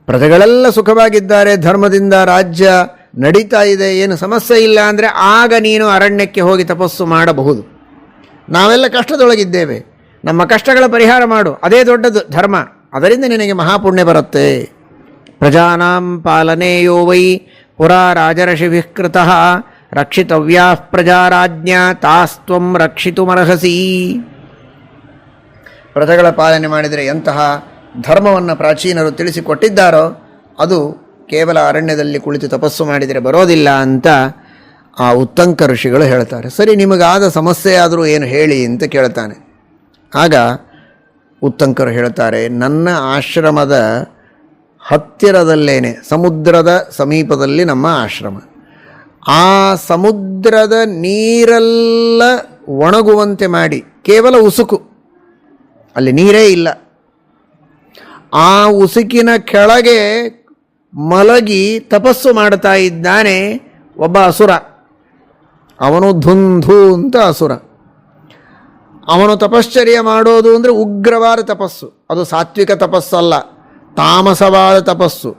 ಪ್ರಜೆಗಳೆಲ್ಲ ಸುಖವಾಗಿದ್ದಾರೆ, ಧರ್ಮದಿಂದ ರಾಜ್ಯ ನಡೀತಾ ಇದೆ, ಏನು ಸಮಸ್ಯೆ ಇಲ್ಲ ಅಂದರೆ ಆಗ ನೀನು ಅರಣ್ಯಕ್ಕೆ ಹೋಗಿ ತಪಸ್ಸು ಮಾಡಬಹುದು. ನಾವೆಲ್ಲ ಕಷ್ಟದೊಳಗಿದ್ದೇವೆ, ನಮ್ಮ ಕಷ್ಟಗಳ ಪರಿಹಾರ ಮಾಡು, ಅದೇ ದೊಡ್ಡದು ಧರ್ಮ, ಅದರಿಂದ ನಿನಗೆ ಮಹಾಪುಣ್ಯ ಬರುತ್ತೆ. ಪ್ರಜಾನಾಂ ಪಾಲನೆಯೋ ವೈ ಪುರಾ ರಾಜರ್ಷಿಭಿಃ ಕೃತಃ ರಕ್ಷಿತವ್ಯಾ ಪ್ರಜಾರಾಜ್ಞಾ ತಾಸ್ತ್ವಂ ರಕ್ಷಿತುಮರ್ಹಸಿ. ಪ್ರಜೆಗಳ ಪಾಲನೆ ಮಾಡಿದರೆ ಎಂತಹ ಧರ್ಮವನ್ನು ಪ್ರಾಚೀನರು ತಿಳಿಸಿಕೊಟ್ಟಿದ್ದಾರೋ ಅದು ಕೇವಲ ಅರಣ್ಯದಲ್ಲಿ ಕುಳಿತು ತಪಸ್ಸು ಮಾಡಿದರೆ ಬರೋದಿಲ್ಲ ಅಂತ ಆ ಉತ್ತಂಕ ಋಷಿಗಳು ಹೇಳ್ತಾರೆ. ಸರಿ, ನಿಮಗಾದ ಸಮಸ್ಯೆ ಆದರೂ ಏನು ಹೇಳಿ ಅಂತ ಕೇಳ್ತಾನೆ. ಆಗ ಉತ್ತಂಕರು ಹೇಳ್ತಾರೆ, ನನ್ನ ಆಶ್ರಮದ ಹತ್ತಿರದಲ್ಲೇನೆ ಸಮುದ್ರದ ಸಮೀಪದಲ್ಲಿ ನಮ್ಮ ಆಶ್ರಮ. ಆ ಸಮುದ್ರದ ನೀರೆಲ್ಲ ಒಣಗುವಂತೆ ಮಾಡಿ, ಕೇವಲ ಉಸುಕು, ಅಲ್ಲಿ ನೀರೇ ಇಲ್ಲ, ಆ ಉಸುಕಿನ ಕೆಳಗೆ ಮಲಗಿ ತಪಸ್ಸು ಮಾಡ್ತಾ ಇದ್ದಾನೆ ಒಬ್ಬ ಅಸುರ. ಅವನು ಧುಂಧು ಅಂತ ಅಸುರ. ಅವನು ತಪಶ್ಚರ್ಯ ಮಾಡೋದು ಅಂದರೆ ಉಗ್ರವಾದ ತಪಸ್ಸು, ಅದು ಸಾತ್ವಿಕ ತಪಸ್ಸಲ್ಲ, ತಾಮಸವಾದ ತಪಸ್ಸು,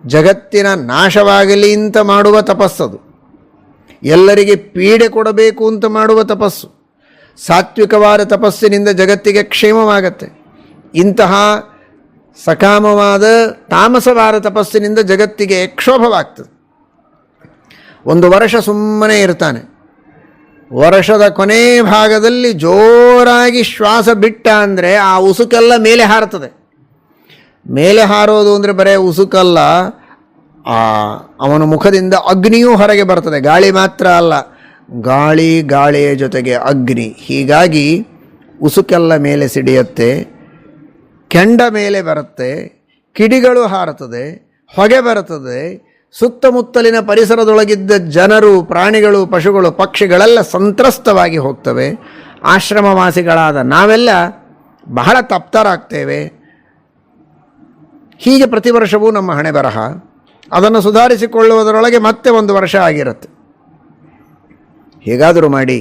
ಜಗತ್ತಿನ ನಾಶವಾಗಲಿ ಅಂತ ಮಾಡುವ ತಪಸ್ಸದು, ಎಲ್ಲರಿಗೆ ಪೀಡೆ ಕೊಡಬೇಕು ಅಂತ ಮಾಡುವ ತಪಸ್ಸು. ಸಾತ್ವಿಕವಾದ ತಪಸ್ಸಿನಿಂದ ಜಗತ್ತಿಗೆ ಕ್ಷೇಮವಾಗತ್ತೆ. ಇಂತಹ ಸಕಾಮವಾದ ತಾಮಸವಾದ ತಪಸ್ಸಿನಿಂದ ಜಗತ್ತಿಗೆ ಕ್ಷೋಭವಾಗ್ತದೆ. ಒಂದು ವರ್ಷ ಸುಮ್ಮನೆ ಇರ್ತಾನೆ, ವರ್ಷದ ಕೊನೆ ಭಾಗದಲ್ಲಿ ಜೋರಾಗಿ ಶ್ವಾಸ ಬಿಟ್ಟ ಅಂದರೆ ಆ ಉಸುಕೆಲ್ಲ ಮೇಲೆ ಹಾರುತ್ತದೆ. ಮೇಲೆ ಹಾರೋದು ಅಂದರೆ ಬರೇ ಉಸುಕಲ್ಲ, ಅವನ ಮುಖದಿಂದ ಅಗ್ನಿಯೂ ಹೊರಗೆ ಬರ್ತದೆ, ಗಾಳಿ ಮಾತ್ರ ಅಲ್ಲ, ಗಾಳಿಯ ಜೊತೆಗೆ ಅಗ್ನಿ. ಹೀಗಾಗಿ ಉಸುಕೆಲ್ಲ ಮೇಲೆ ಸಿಡಿಯುತ್ತೆ, ಕೆಂಡ ಮೇಲೆ ಬರುತ್ತೆ, ಕಿಡಿಗಳು ಹಾರುತ್ತದೆ, ಹೊಗೆ ಬರುತ್ತದೆ, ಸುತ್ತಮುತ್ತಲಿನ ಪರಿಸರದೊಳಗಿದ್ದ ಜನರು, ಪ್ರಾಣಿಗಳು, ಪಶುಗಳು, ಪಕ್ಷಿಗಳೆಲ್ಲ ಸಂತ್ರಸ್ತವಾಗಿ ಹೋಗ್ತವೆ. ಆಶ್ರಮವಾಸಿಗಳಾದ ನಾವೆಲ್ಲ ಬಹಳ ತಪ್ತರಾಗ್ತೇವೆ. ಹೀಗೆ ಪ್ರತಿ ವರ್ಷವೂ ನಮ್ಮ ಹಣೆ ಬರಹ. ಅದನ್ನು ಸುಧಾರಿಸಿಕೊಳ್ಳುವುದರೊಳಗೆ ಮತ್ತೆ ಒಂದು ವರ್ಷ ಆಗಿರುತ್ತೆ. ಹೇಗಾದರೂ ಮಾಡಿ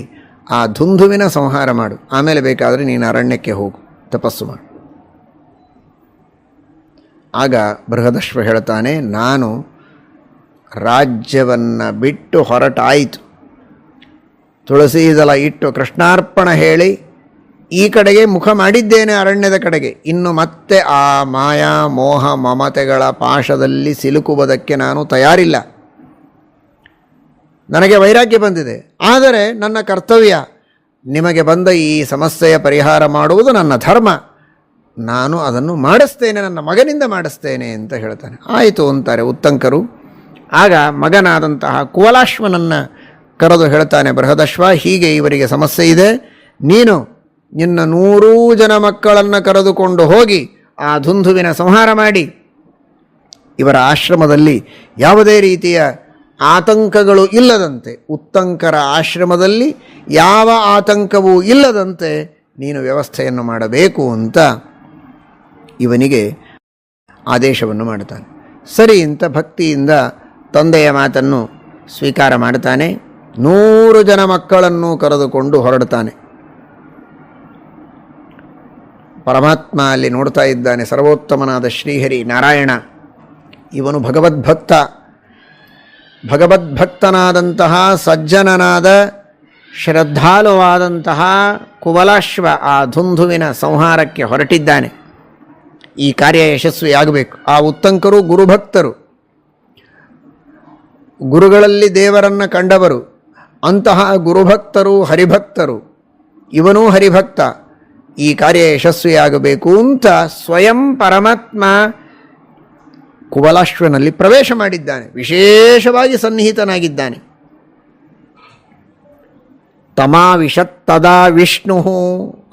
ಆ ಧುಂಧುವಿನ ಸಂಹಾರ ಮಾಡು, ಆಮೇಲೆ ಬೇಕಾದರೆ ನೀನು ಅರಣ್ಯಕ್ಕೆ ಹೋಗು, ತಪಸ್ಸು ಮಾಡು. ಆಗ ಬೃಹದಶ್ವ ಹೇಳ್ತಾನೆ, ನಾನು ರಾಜ್ಯವನ್ನು ಬಿಟ್ಟು ಹೊರಟಾಯಿತು, ತುಳಸೀದಲ ಇಟ್ಟು ಕೃಷ್ಣಾರ್ಪಣ ಹೇಳಿ ಈ ಕಡೆಗೆ ಮುಖ ಮಾಡಿದ್ದೇನೆ, ಅರಣ್ಯದ ಕಡೆಗೆ. ಇನ್ನು ಮತ್ತೆ ಆ ಮಾಯಾ ಮೋಹ ಮಮತೆಗಳ ಪಾಶದಲ್ಲಿ ಸಿಲುಕುವುದಕ್ಕೆ ನಾನು ತಯಾರಿಲ್ಲ. ನನಗೆ ವೈರಾಗ್ಯ ಬಂದಿದೆ, ಆದರೆ ನನ್ನ ಕರ್ತವ್ಯ ನಿಮಗೆ ಬಂದ ಈ ಸಮಸ್ಯೆಯ ಪರಿಹಾರ ಮಾಡುವುದು ನನ್ನ ಧರ್ಮ, ನಾನು ಅದನ್ನು ಮಾಡಿಸ್ತೇನೆ, ನನ್ನ ಮಗನಿಂದ ಮಾಡಿಸ್ತೇನೆ ಅಂತ ಹೇಳ್ತಾನೆ. ಆಯಿತು ಅಂತಾರೆ ಉತ್ತಂಕರು. ಆಗ ಮಗನಾದಂತಹ ಕುವಲಾಶ್ವನನ್ನು ಕರೆದು ಹೇಳ್ತಾನೆ ಬೃಹದಶ್ವ, ಹೀಗೆ ಇವರಿಗೆ ಸಮಸ್ಯೆ ಇದೆ, ನೀನು ನಿನ್ನ 100 ಜನ ಮಕ್ಕಳನ್ನು ಕರೆದುಕೊಂಡು ಹೋಗಿ ಆ ಧುಂಧುವಿನ ಸಂಹಾರ ಮಾಡಿ ಇವರ ಆಶ್ರಮದಲ್ಲಿ ಯಾವುದೇ ರೀತಿಯ ಆತಂಕಗಳು ಇಲ್ಲದಂತೆ, ಉತ್ತಂಕರ ಆಶ್ರಮದಲ್ಲಿ ಯಾವ ಆತಂಕವೂ ಇಲ್ಲದಂತೆ ನೀನು ವ್ಯವಸ್ಥೆಯನ್ನು ಮಾಡಬೇಕು ಅಂತ ಇವನಿಗೆ ಆದೇಶವನ್ನು ಮಾಡ್ತಾನೆ. ಸರಿ ಅಂತ ಭಕ್ತಿಯಿಂದ ತಂದೆಯ ಮಾತನ್ನು ಸ್ವೀಕಾರ ಮಾಡ್ತಾನೆ. 100 ಜನ ಮಕ್ಕಳನ್ನು ಕರೆದುಕೊಂಡು ಹೊರಡ್ತಾನೆ. ಪರಮಾತ್ಮ ಅಲ್ಲಿ ನೋಡ್ತಾ ಇದ್ದಾನೆ. ಸರ್ವೋತ್ತಮನಾದ ಶ್ರೀಹರಿ ನಾರಾಯಣ ಇವನು ಭಗವದ್ಭಕ್ತನಾದಂತಹ ಸಜ್ಜನನಾದ ಶ್ರದ್ಧಾಳುವಾದಂತಹ ಕುವಲಾಶ್ವ ಆ ಧುಂಧುವಿನ ಸಂಹಾರಕ್ಕೆ ಹೊರಟಿದ್ದಾನೆ. ಈ ಕಾರ್ಯ ಯಶಸ್ವಿಯಾಗಬೇಕು. ಆ ಉತ್ತಂಕರು ಗುರುಭಕ್ತರು, ಗುರುಗಳಲ್ಲಿ ದೇವರನ್ನು ಕಂಡವರು. ಅಂತಹ ಗುರುಭಕ್ತರು ಹರಿಭಕ್ತರು, ಇವನೂ ಹರಿಭಕ್ತ. ಈ ಕಾರ್ಯ ಯಶಸ್ವಿಯಾಗಬೇಕು ಅಂತ ಸ್ವಯಂ ಪರಮಾತ್ಮ ಕುವಲಾಶ್ವನಲ್ಲಿ ಪ್ರವೇಶ ಮಾಡಿದ್ದಾನೆ, ವಿಶೇಷವಾಗಿ ಸನ್ನಿಹಿತನಾಗಿದ್ದಾನೆ. ತಮಾವಿಶತ್ತದಾ ವಿಷ್ಣು,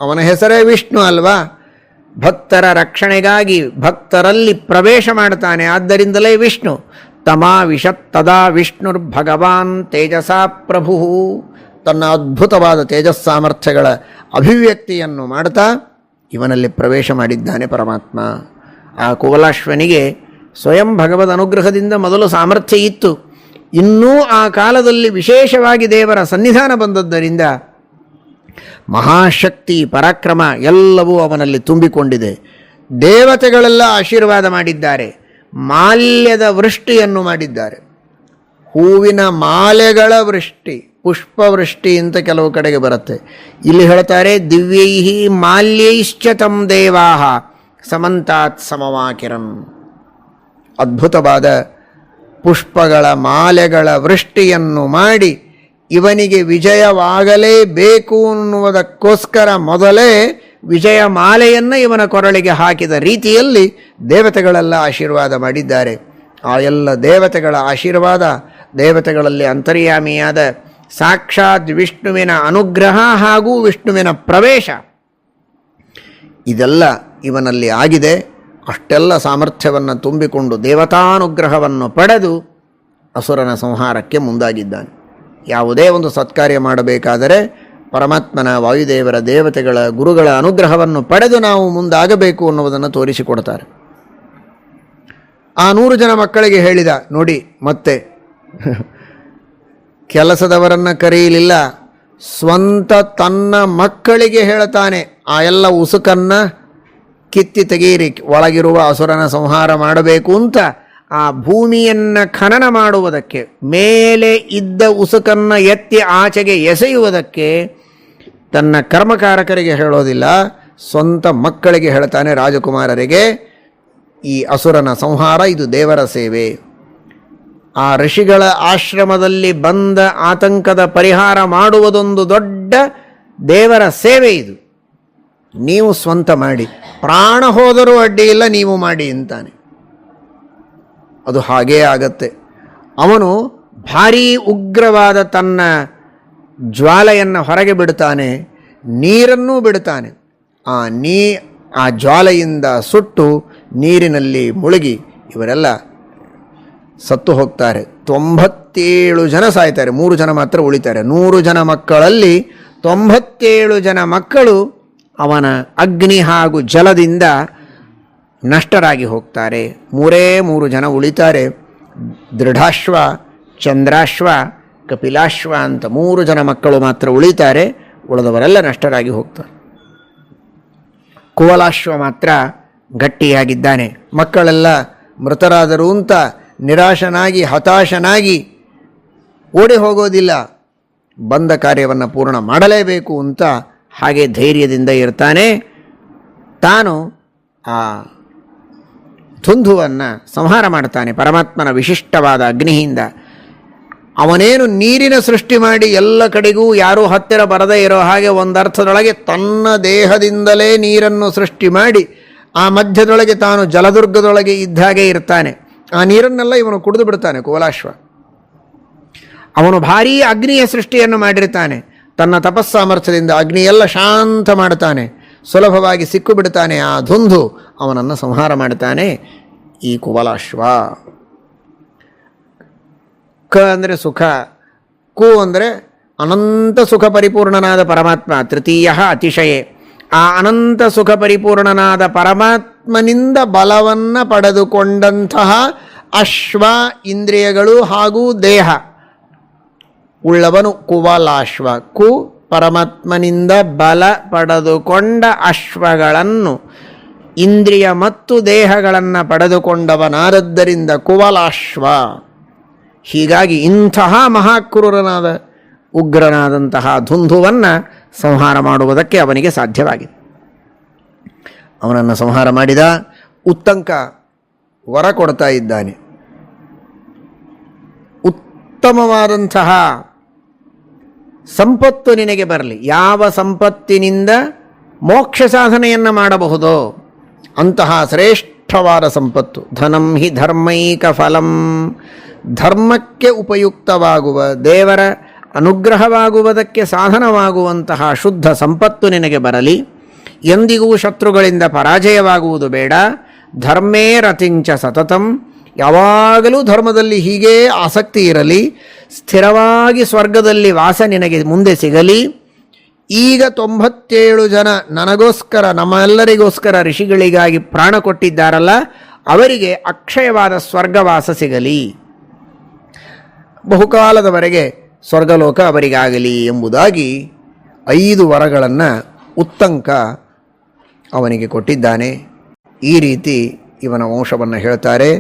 ಅವನ ಹೆಸರೇ ವಿಷ್ಣು ಅಲ್ವಾ. ಭಕ್ತರ ರಕ್ಷಣೆಗಾಗಿ ಭಕ್ತರಲ್ಲಿ ಪ್ರವೇಶ ಮಾಡ್ತಾನೆ, ಆದ್ದರಿಂದಲೇ ವಿಷ್ಣು. ತಮಾವಿಶತ್ತದಾ ವಿಷ್ಣುರ್ಭಗವಾನ್ ತೇಜಸಾ ಪ್ರಭು, ತನ್ನ ಅದ್ಭುತವಾದ ತೇಜಸ್ಸಾಮರ್ಥ್ಯಗಳ ಅಭಿವ್ಯಕ್ತಿಯನ್ನು ಮಾಡ್ತಾ ಇವನಲ್ಲಿ ಪ್ರವೇಶ ಮಾಡಿದ್ದಾನೆ ಪರಮಾತ್ಮ. ಆ ಕುವಲಾಶ್ವನಿಗೆ ಸ್ವಯಂ ಭಗವದ್ ಅನುಗ್ರಹದಿಂದ ಮೊದಲು ಸಾಮರ್ಥ್ಯ ಇತ್ತು, ಇನ್ನೂ ಆ ಕಾಲದಲ್ಲಿ ವಿಶೇಷವಾಗಿ ದೇವರ ಸನ್ನಿಧಾನ ಬಂದದ್ದರಿಂದ ಮಹಾಶಕ್ತಿ ಪರಾಕ್ರಮ ಎಲ್ಲವೂ ಅವನಲ್ಲಿ ತುಂಬಿಕೊಂಡಿದೆ. ದೇವತೆಗಳೆಲ್ಲ ಆಶೀರ್ವಾದ ಮಾಡಿದ್ದಾರೆ, ಮಾಲ್ಯದ ವೃಷ್ಟಿಯನ್ನು ಮಾಡಿದ್ದಾರೆ. ಹೂವಿನ ಮಾಲೆಗಳ ವೃಷ್ಟಿ, ಪುಷ್ಪವೃಷ್ಟಿ ಅಂತ ಕೆಲವು ಕಡೆಗೆ ಬರುತ್ತೆ. ಇಲ್ಲಿ ಹೇಳ್ತಾರೆ ದಿವ್ಯೈಹಿ ಮಾಲ್ಯೈಶ್ಚ ತಂ ದೇವಾಹ ಸಮಂತಾತ್ ಸಮವಾಕಿರನ್. ಅದ್ಭುತವಾದ ಪುಷ್ಪಗಳ ಮಾಲೆಗಳ ವೃಷ್ಟಿಯನ್ನು ಮಾಡಿ ಇವನಿಗೆ ವಿಜಯವಾಗಲೇಬೇಕು ಅನ್ನುವುದಕ್ಕೋಸ್ಕರ ಮೊದಲೇ ವಿಜಯ ಮಾಲೆಯನ್ನು ಇವನ ಕೊರಳಿಗೆ ಹಾಕಿದ ರೀತಿಯಲ್ಲಿ ದೇವತೆಗಳೆಲ್ಲ ಆಶೀರ್ವಾದ ಮಾಡಿದ್ದಾರೆ. ಆ ಎಲ್ಲ ದೇವತೆಗಳ ಆಶೀರ್ವಾದ, ದೇವತೆಗಳಲ್ಲಿ ಅಂತರ್ಯಾಮಿಯಾದ ಸಾಕ್ಷಾತ್ ವಿಷ್ಣುವಿನ ಅನುಗ್ರಹ ಹಾಗೂ ವಿಷ್ಣುವಿನ ಪ್ರವೇಶ ಇದೆಲ್ಲ ಇವನಲ್ಲಿ ಆಗಿದೆ. ಅಷ್ಟೆಲ್ಲ ಸಾಮರ್ಥ್ಯವನ್ನು ತುಂಬಿಕೊಂಡು ದೇವತಾನುಗ್ರಹವನ್ನು ಪಡೆದು ಅಸುರನ ಸಂಹಾರಕ್ಕೆ ಮುಂದಾಗಿದ್ದಾನೆ. ಯಾವುದೇ ಒಂದು ಸತ್ಕಾರ್ಯ ಮಾಡಬೇಕಾದರೆ ಪರಮಾತ್ಮನ, ವಾಯುದೇವರ, ದೇವತೆಗಳ, ಗುರುಗಳ ಅನುಗ್ರಹವನ್ನು ಪಡೆದು ನಾವು ಮುಂದಾಗಬೇಕು ಅನ್ನುವುದನ್ನು ತೋರಿಸಿಕೊಡ್ತಾರೆ. ಆ 100 ಜನ ಮಕ್ಕಳಿಗೆ ಹೇಳಿದ, ನೋಡಿ ಮತ್ತೆ ಕೆಲಸದವರನ್ನು ಕರೆಯಲಿಲ್ಲ, ಸ್ವಂತ ತನ್ನ ಮಕ್ಕಳಿಗೆ ಹೇಳ್ತಾನೆ, ಆ ಎಲ್ಲ ಉಸುಕನ್ನು ಕಿತ್ತಿ ತೆಗೀರಿ, ಒಳಗಿರುವ ಅಸುರನ ಸಂಹಾರ ಮಾಡಬೇಕು ಅಂತ. ಆ ಭೂಮಿಯನ್ನು ಖನನ ಮಾಡುವುದಕ್ಕೆ, ಮೇಲೆ ಇದ್ದ ಉಸುಕನ್ನು ಎತ್ತಿ ಆಚೆಗೆ ಎಸೆಯುವುದಕ್ಕೆ ತನ್ನ ಕರ್ಮಕಾರಕರಿಗೆ ಹೇಳೋದಿಲ್ಲ, ಸ್ವಂತ ಮಕ್ಕಳಿಗೆ ಹೇಳ್ತಾನೆ, ರಾಜಕುಮಾರರಿಗೆ. ಈ ಅಸುರನ ಸಂಹಾರ ಇದು ದೇವರ ಸೇವೆ. ಆ ಋಷಿಗಳ ಆಶ್ರಮದಲ್ಲಿ ಬಂದ ಆತಂಕದ ಪರಿಹಾರ ಮಾಡುವುದೊಂದು ದೊಡ್ಡ ದೇವರ ಸೇವೆ ಇದು. ನೀವು ಸ್ವಂತ ಮಾಡಿ, ಪ್ರಾಣ ಹೋದರೂ ಅಡ್ಡಿ ಇಲ್ಲ, ನೀವು ಮಾಡಿ ಅಂತಾನೆ. ಅದು ಹಾಗೇ ಆಗತ್ತೆ. ಅವನು ಭಾರೀ ಉಗ್ರವಾದ ತನ್ನ ಜ್ವಾಲೆಯನ್ನು ಹೊರಗೆ ಬಿಡ್ತಾನೆ, ನೀರನ್ನೂ ಬಿಡ್ತಾನೆ. ಆ ಜ್ವಾಲೆಯಿಂದ ಸುಟ್ಟು ನೀರಿನಲ್ಲಿ ಮುಳುಗಿ ಇವರೆಲ್ಲ ಸತ್ತು ಹೋಗ್ತಾರೆ. 97 ಜನ ಸಾಯ್ತಾರೆ, 3 ಜನ ಮಾತ್ರ ಉಳಿತಾರೆ. 100 ಜನ ಮಕ್ಕಳಲ್ಲಿ 97 ಜನ ಮಕ್ಕಳು ಅವನ ಅಗ್ನಿ ಹಾಗೂ ಜಲದಿಂದ ನಷ್ಟರಾಗಿ ಹೋಗ್ತಾರೆ. 3 ಜನ ಉಳಿತಾರೆ. ದೃಢಾಶ್ವ, ಚಂದ್ರಾಶ್ವ, ಕಪಿಲಾಶ್ವ ಅಂತ 3 ಜನ ಮಕ್ಕಳು ಮಾತ್ರ ಉಳಿತಾರೆ. ಉಳಿದವರೆಲ್ಲ ನಷ್ಟರಾಗಿ ಹೋಗ್ತಾರೆ. ಕುವಲಾಶ್ವ ಮಾತ್ರ ಗಟ್ಟಿಯಾಗಿದ್ದಾನೆ. ಮಕ್ಕಳೆಲ್ಲ ಮೃತರಾದರು ಅಂತ ನಿರಾಶನಾಗಿ ಹತಾಶನಾಗಿ ಓಡಿ ಹೋಗೋದಿಲ್ಲ, ಬಂದ ಕಾರ್ಯವನ್ನು ಪೂರ್ಣ ಮಾಡಲೇಬೇಕು ಅಂತ ಹಾಗೆ ಧೈರ್ಯದಿಂದ ಇರ್ತಾನೆ. ತಾನು ಆ ಧುಂಧುವನ್ನು ಸಂಹಾರ ಮಾಡ್ತಾನೆ ಪರಮಾತ್ಮನ ವಿಶಿಷ್ಟವಾದ ಅಗ್ನಿಯಿಂದ. ಅವನೇನು ನೀರಿನ ಸೃಷ್ಟಿ ಮಾಡಿ ಎಲ್ಲ ಕಡೆಗೂ ಯಾರೂ ಹತ್ತಿರ ಬರದೇ ಇರೋ ಹಾಗೆ ಒಂದರ್ಥದೊಳಗೆ ತನ್ನ ದೇಹದಿಂದಲೇ ನೀರನ್ನು ಸೃಷ್ಟಿ ಮಾಡಿ ಆ ಮಧ್ಯದೊಳಗೆ ತಾನು ಜಲದುರ್ಗದೊಳಗೆ ಇದ್ದ ಹಾಗೆ ಇರ್ತಾನೆ. ಆ ನೀರನ್ನೆಲ್ಲ ಇವನು ಕುಡಿದು ಬಿಡ್ತಾನೆ ಕುವಲಾಶ್ವ. ಅವನು ಭಾರೀ ಅಗ್ನಿಯ ಸೃಷ್ಟಿಯನ್ನು ಮಾಡಿರ್ತಾನೆ. ತನ್ನ ತಪಸ್ಸಾಮರ್ಥ್ಯದಿಂದ ಅಗ್ನಿಯೆಲ್ಲ ಶಾಂತ ಮಾಡ್ತಾನೆ, ಸುಲಭವಾಗಿ ಸಿಕ್ಕು ಬಿಡ್ತಾನೆ. ಆ ಧುಂಧು ಅವನನ್ನು ಸಂಹಾರ ಮಾಡ್ತಾನೆ ಈ ಕುವಲಾಶ್ವ. ಕ ಅಂದರೆ ಸುಖ, ಕು ಅಂದರೆ ಅನಂತ ಸುಖ ಪರಿಪೂರ್ಣನಾದ ಪರಮಾತ್ಮ, ತೃತೀಯ ಅತಿಶಯೇ. ಆ ಅನಂತ ಸುಖ ಪರಿಪೂರ್ಣನಾದ ಪರಮಾತ್ಮನಿಂದ ಬಲವನ್ನು ಪಡೆದುಕೊಂಡಂತಹ ಅಶ್ವ, ಇಂದ್ರಿಯಗಳು ಹಾಗೂ ದೇಹ ಉಳ್ಳವನು ಕುವಲಾಶ್ವ. ಕು ಪರಮಾತ್ಮನಿಂದ ಬಲ ಪಡೆದುಕೊಂಡ ಅಶ್ವಗಳನ್ನು, ಇಂದ್ರಿಯ ಮತ್ತು ದೇಹಗಳನ್ನು ಪಡೆದುಕೊಂಡವನಾದದ್ದರಿಂದ ಕುವಲಾಶ್ವ. ಹೀಗಾಗಿ ಇಂತಹ ಮಹಾಕ್ರೂರನಾದ ಉಗ್ರನಾದಂತಹ ಧುಂಧುವನ್ನು ಸಂಹಾರ ಮಾಡುವುದಕ್ಕೆ ಅವನಿಗೆ ಸಾಧ್ಯವಾಗಿದೆ. ಅವನನ್ನು ಸಂಹಾರ ಮಾಡಿದ. ಉತ್ತಂಕ ವರ ಕೊಡ್ತಾ ಇದ್ದಾನೆ. ಉತ್ತಮವಾದಂತಹ ಸಂಪತ್ತು ನಿನಗೆ ಬರಲಿ. ಯಾವ ಸಂಪತ್ತಿನಿಂದ ಮೋಕ್ಷ ಸಾಧನೆಯನ್ನು ಮಾಡಬಹುದೋ ಅಂತಹ ಶ್ರೇಷ್ಠವಾದ ಸಂಪತ್ತು. ಧನಂ ಹಿ ಧರ್ಮೈಕ ಫಲಂ, ಧರ್ಮಕ್ಕೆ ಉಪಯುಕ್ತವಾಗುವ, ದೇವರ ಅನುಗ್ರಹವಾಗುವುದಕ್ಕೆ ಸಾಧನವಾಗುವಂತಹ ಶುದ್ಧ ಸಂಪತ್ತು ನಿನಗೆ ಬರಲಿ. ಎಂದಿಗೂ ಶತ್ರುಗಳಿಂದ ಪರಾಜಯವಾಗುವುದು ಬೇಡ. ಧರ್ಮೇ ರತಿಂಚ ಸತತಂ, ಯಾವಾಗಲೂ ಧರ್ಮದಲ್ಲಿ ಹೀಗೇ ಆಸಕ್ತಿ ಇರಲಿ. ಸ್ಥಿರವಾಗಿ ಸ್ವರ್ಗದಲ್ಲಿ ವಾಸ ನಿನಗೆ ಮುಂದೆ ಸಿಗಲಿ. ಈಗ 97 ಜನ ನನಗೋಸ್ಕರ, ನಮ್ಮೆಲ್ಲರಿಗೋಸ್ಕರ ಋಷಿಗಳಿಗಾಗಿ ಪ್ರಾಣ ಕೊಟ್ಟಿದ್ದಾರಲ್ಲ, ಅವರಿಗೆ ಅಕ್ಷಯವಾದ ಸ್ವರ್ಗವಾಸ ಸಿಗಲಿ. ಬಹುಕಾಲದವರೆಗೆ ಸ್ವರ್ಗಲೋಕ ಅವರಿಗಾಗಲಿ ಎಂಬುದಾಗಿ 5 ವರಗಳನ್ನು ಉತ್ತಂಕ ಅವನಿಗೆ ಕೊಟ್ಟಿದ್ದಾನೆ. ಈ ರೀತಿ ಇವನ ವಂಶವನ್ನು ಹೇಳ್ತಾರೆ.